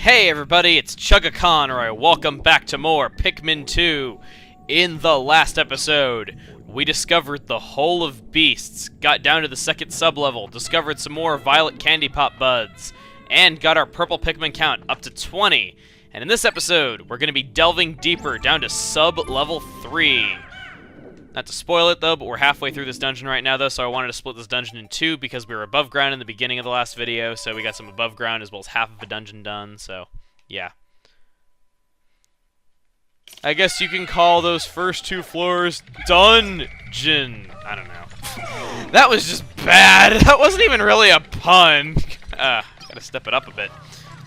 Hey everybody, it's Chugga-Conroy. Welcome back to more Pikmin 2. In the last episode, we discovered the Hole of Beasts, got down to the second sublevel, discovered some more violet candy pop buds, and got our purple Pikmin count up to 20. And in this episode, we're going to be delving deeper down to sub-level 3. Not to spoil it though, but we're halfway through this dungeon right now though, so I wanted to split this dungeon in two because we were above ground in the beginning of the last video, so we got some above ground as well as half of a dungeon done, so yeah. I guess you can call those first two floors dungeon. I don't know. That was just bad. That wasn't even really a pun. Gotta step it up a bit.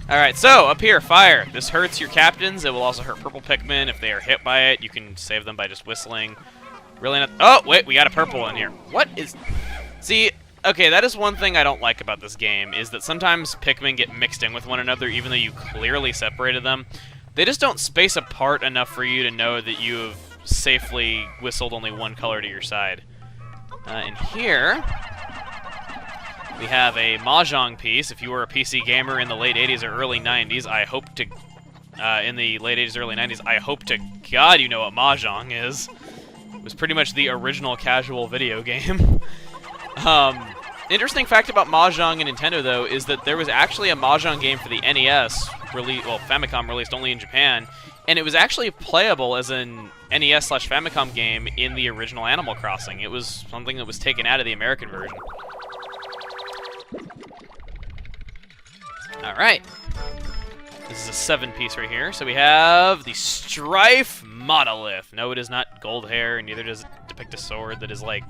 Alright, so up here, fire. This hurts your captains. It will also hurt purple Pikmin. If they are hit by it, you can save them by just whistling. Really not. Oh, wait, we got a purple in here. What is. See, okay, that is one thing I don't like about this game, is that sometimes Pikmin get mixed in with one another, even though you clearly separated them. They just don't space apart enough for you to know that you have safely whistled only one color to your side. In here, we have a Mahjong piece. If you were a PC gamer in the late 80s or early 90s, I hope to. In the late 80s, early 90s, I hope to God you know what Mahjong is. It was pretty much the original casual video game. Interesting fact about Mahjong and Nintendo, though, is that there was actually a Mahjong game for the NES, Famicom released only in Japan, and it was actually playable as an NES/Famicom game in the original Animal Crossing. It was something that was taken out of the American version. Alright. This is a 7-piece right here. So we have the Strife Monolith. No, it is not gold hair, and neither does it depict a sword that is, like,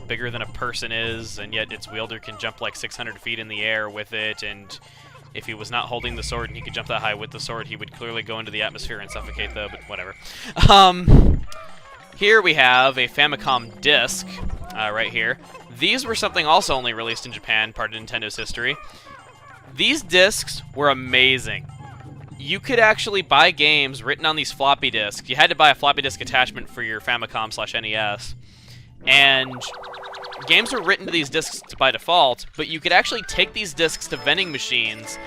bigger than a person is, and yet its wielder can jump, like, 600 feet in the air with it, and if he was not holding the sword and he could jump that high with the sword, he would clearly go into the atmosphere and suffocate, though, but whatever. Here we have a Famicom disc, right here. These were something also only released in Japan, part of Nintendo's history. These discs were amazing. You could actually buy games written on these floppy disks. You had to buy a floppy disk attachment for your Famicom/NES. And games were written to these disks by default, but you could actually take these disks to vending machines,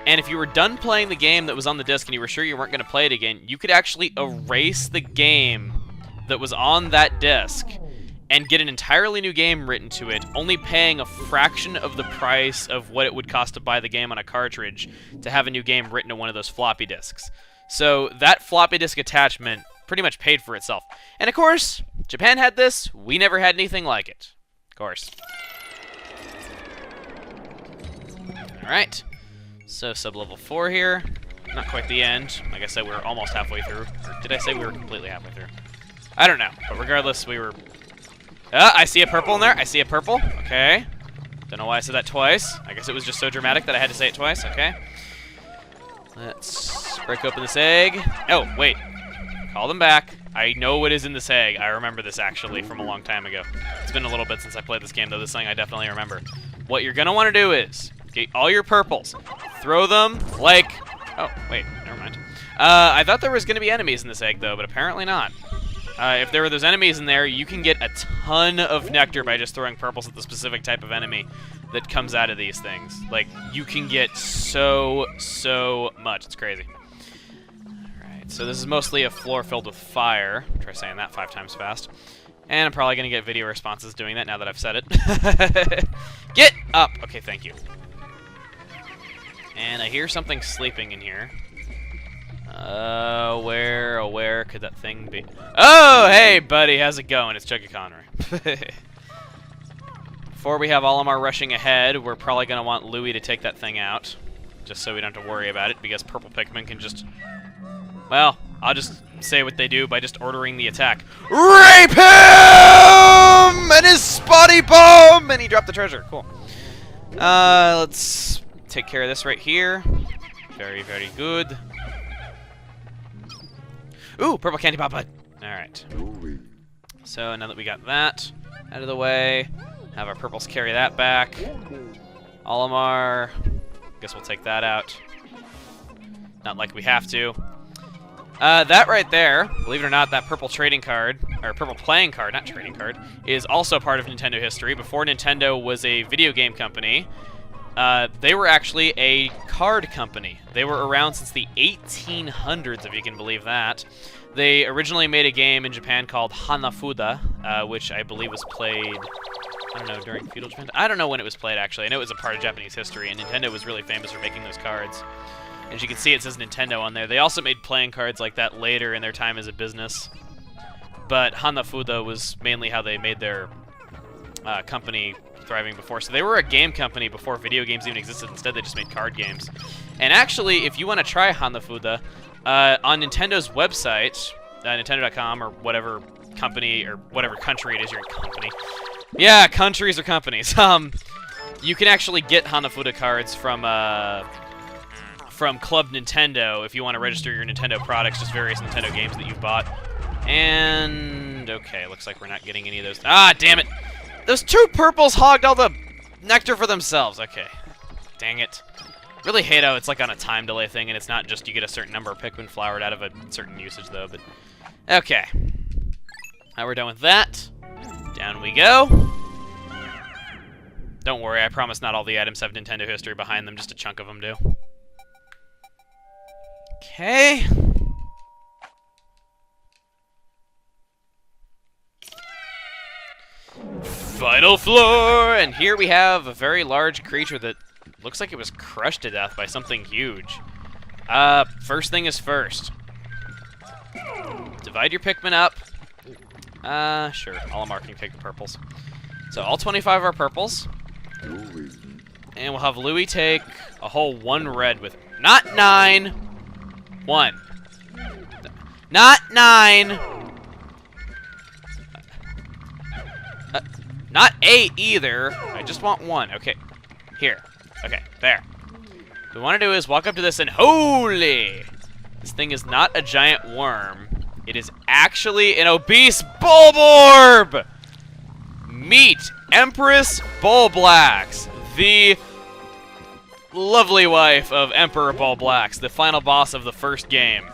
and if you were done playing the game that was on the disc and you were sure you weren't going to play it again, you could actually erase the game that was on that disc and get an entirely new game written to it, only paying a fraction of the price of what it would cost to buy the game on a cartridge to have a new game written to one of those floppy disks. So that floppy disk attachment pretty much paid for itself. And of course, Japan had this, we never had anything like it. Of course. Alright, so sub-level 4 here. Not quite the end. Like I said, we were almost halfway through. Or did I say we were completely halfway through? I don't know, but regardless, we were... I see a purple in there. I see a purple. Okay. Don't know why I said that twice. I guess it was just so dramatic that I had to say it twice. Okay. Let's break open this egg. Oh, wait. Call them back. I know what is in this egg. I remember this, actually, from a long time ago. It's been a little bit since I played this game, though. This thing I definitely remember. What you're going to want to do is get all your purples. Throw them like... Oh, wait. Never mind. I thought there was going to be enemies in this egg, though, but apparently not. If there were those enemies in there, you can get a ton of nectar by just throwing purples at the specific type of enemy that comes out of these things. Like, you can get so much. It's crazy. Alright, so this is mostly a floor filled with fire. Try saying that 5 times fast. And I'm probably going to get video responses doing that now that I've said it. Get up! Okay, thank you. And I hear something sleeping in here. Where could that thing be? Oh, hey, buddy, how's it going? It's Chugga-Conroy. Before we have Olimar rushing ahead, we're probably going to want Louie to take that thing out, just so we don't have to worry about it, because purple Pikmin can just... Well, I'll just say what they do by just ordering the attack. Rape him! And his spotty bomb! And he dropped the treasure. Cool. Let's take care of this right here. Very, very good. Ooh, purple candy pop bud. Alright. So now that we got that out of the way, have our purples carry that back. Olimar, guess we'll take that out. Not like we have to. That right there, believe it or not, that purple trading card, or purple playing card, not trading card, is also part of Nintendo history. Before Nintendo was a video game company, They were actually a card company. They were around since the 1800s, if you can believe that. They originally made a game in Japan called Hanafuda, which I believe was played, I don't know, during feudal Japan? I don't know when it was played, actually. I know it was a part of Japanese history, and Nintendo was really famous for making those cards. As you can see, it says Nintendo on there. They also made playing cards like that later in their time as a business. But Hanafuda was mainly how they made their company thriving before. So they were a game company before video games even existed. Instead, they just made card games. And actually, if you want to try Hanafuda, on Nintendo's website, Nintendo.com or whatever company or whatever country it is, your company. Yeah, countries or companies. You can actually get Hanafuda cards from Club Nintendo if you want to register your Nintendo products, just various Nintendo games that you've bought. And okay, looks like we're not getting any of those. Ah, damn it! Those two purples hogged all the nectar for themselves. Okay, dang it. Really hate how it's like on a time delay thing, and it's not just you get a certain number of Pikmin flowered out of a certain usage though. But okay, now we're done with that. Down we go. Don't worry, I promise not all the items have Nintendo history behind them, just a chunk of them do. Okay. Final floor! And here we have a very large creature that looks like it was crushed to death by something huge. First thing is first. Divide your Pikmin up. Sure, all marking take the purples. So all 25 are purples. And we'll have Louie take a whole 1 red with... Not 9! 1. Not 9! Not 8 either. I just want 1. Okay. Here. Okay, there. What we want to do is walk up to this and... Holy! This thing is not a giant worm. It is actually an obese Bulborb! Meet Empress Bulblax, the lovely wife of Emperor Bulblax, the final boss of the first game.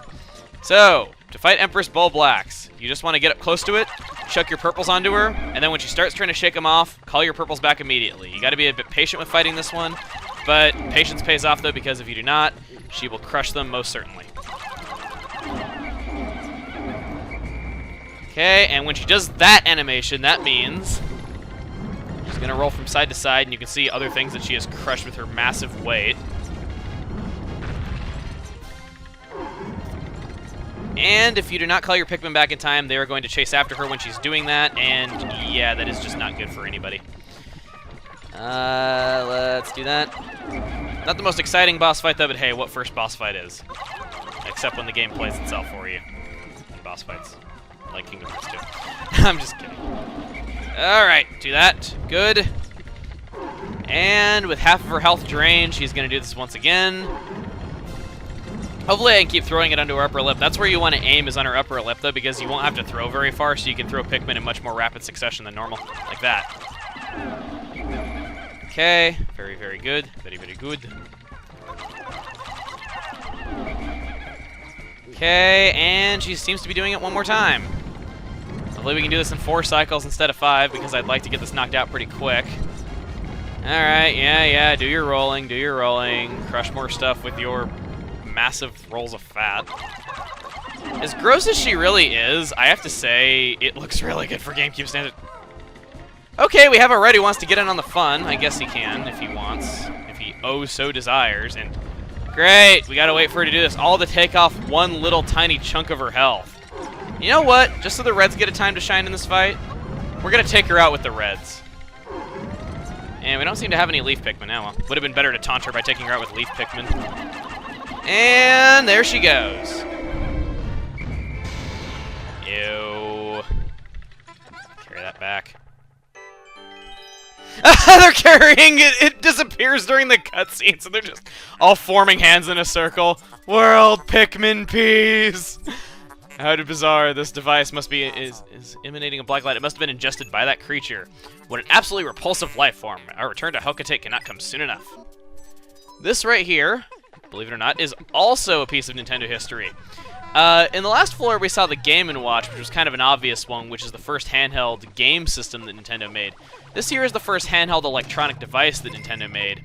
So, to fight Empress Bulblax, you just want to get up close to it, chuck your purples onto her, and then when she starts trying to shake them off, call your purples back immediately. You got to be a bit patient with fighting this one, but patience pays off though, because if you do not, she will crush them most certainly. Okay, and when she does that animation, that means she's going to roll from side to side, and you can see other things that she has crushed with her massive weight. And if you do not call your Pikmin back in time, they are going to chase after her when she's doing that, and yeah, that is just not good for anybody. Let's do that. Not the most exciting boss fight though, but hey, what first boss fight is? Except when the game plays itself for you. In boss fights. Like Kingdom Hearts 2. I'm just kidding. Alright, do that. Good. And with half of her health drained, she's going to do this once again. Hopefully I can keep throwing it onto her upper lip. That's where you want to aim, is on her upper lip, though, because you won't have to throw very far, so you can throw Pikmin in much more rapid succession than normal. Like that. Okay. Very, very good. Very, very good. Okay, and she seems to be doing it one more time. Hopefully we can do this in 4 cycles instead of 5, because I'd like to get this knocked out pretty quick. Alright, yeah, do your rolling, Crush more stuff with your massive rolls of fat. As gross as she really is, I have to say, it looks really good for GameCube standard. Okay, we have a Red who wants to get in on the fun. I guess he can, if he wants. If he so desires, and... Great, we gotta wait for her to do this, all to take off one little tiny chunk of her health. You know what? Just so the Reds get a time to shine in this fight, we're gonna take her out with the Reds. And we don't seem to have any Leaf Pikmin now. Well, would have been better to taunt her by taking her out with Leaf Pikmin. And there she goes. Ew. Carry that back. They're carrying it. It disappears during the cutscene, so they're just all forming hands in a circle. World Pikmin peace. How bizarre! This device must be is emanating a black light. It must have been ingested by that creature. What an absolutely repulsive life form. Our return to Hokate cannot come soon enough. This right here, believe it or not, is also a piece of Nintendo history. In the last floor, we saw the Game & Watch, which was kind of an obvious one, which is the first handheld game system that Nintendo made. This here is the first handheld electronic device that Nintendo made.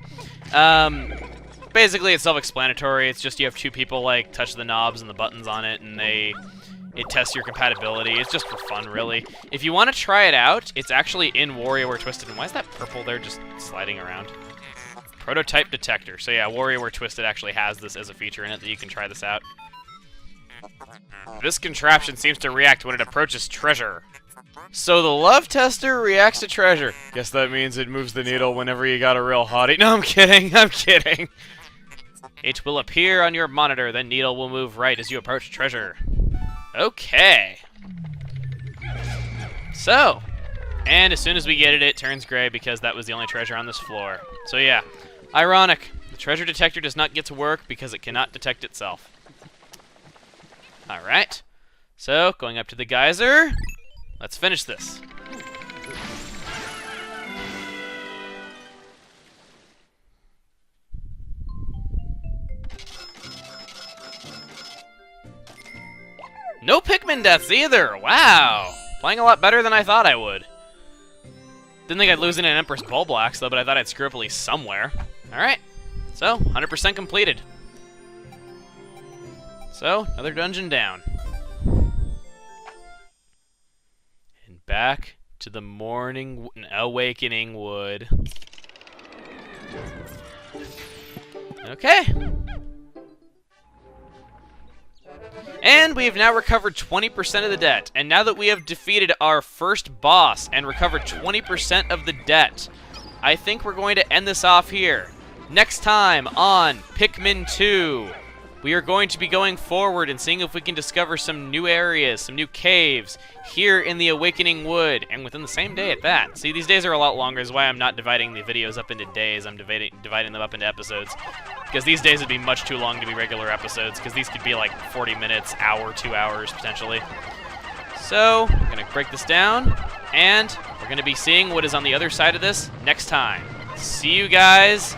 Basically, it's self-explanatory. It's just you have two people, like, touch the knobs and the buttons on it, and it tests your compatibility. It's just for fun, really. If you want to try it out, it's actually in WarioWare Twisted. And why is that purple there just sliding around? Prototype detector. So yeah, WarioWare Twisted actually has this as a feature in it that you can try this out. This contraption seems to react when it approaches treasure. So the love tester reacts to treasure. Guess that means it moves the needle whenever you got a real hottie. No, I'm kidding. I'm kidding. It will appear on your monitor. The needle will move right as you approach treasure. Okay. So, and as soon as we get it, it turns gray because that was the only treasure on this floor. So yeah, ironic. The treasure detector does not get to work because it cannot detect itself. Alright. So, going up to the geyser. Let's finish this. No Pikmin deaths either! Wow! Playing a lot better than I thought I would. Didn't think I'd lose in an Empress Bulblax, though, but I thought I'd screw up at least somewhere. Alright. So, 100% completed. So, another dungeon down. And back to the morning awakening wood. Okay. And we have now recovered 20% of the debt. And now that we have defeated our first boss and recovered 20% of the debt, I think we're going to end this off here. Next time on Pikmin 2, we are going to be going forward and seeing if we can discover some new areas, some new caves here in the Awakening Wood, and within the same day at that. See, these days are a lot longer, is why I'm not dividing the videos up into days. I'm dividing them up into episodes. Because these days would be much too long to be regular episodes, because these could be like 40 minutes, hour, 2 hours, potentially. So, I'm going to break this down, and we're going to be seeing what is on the other side of this next time. See you guys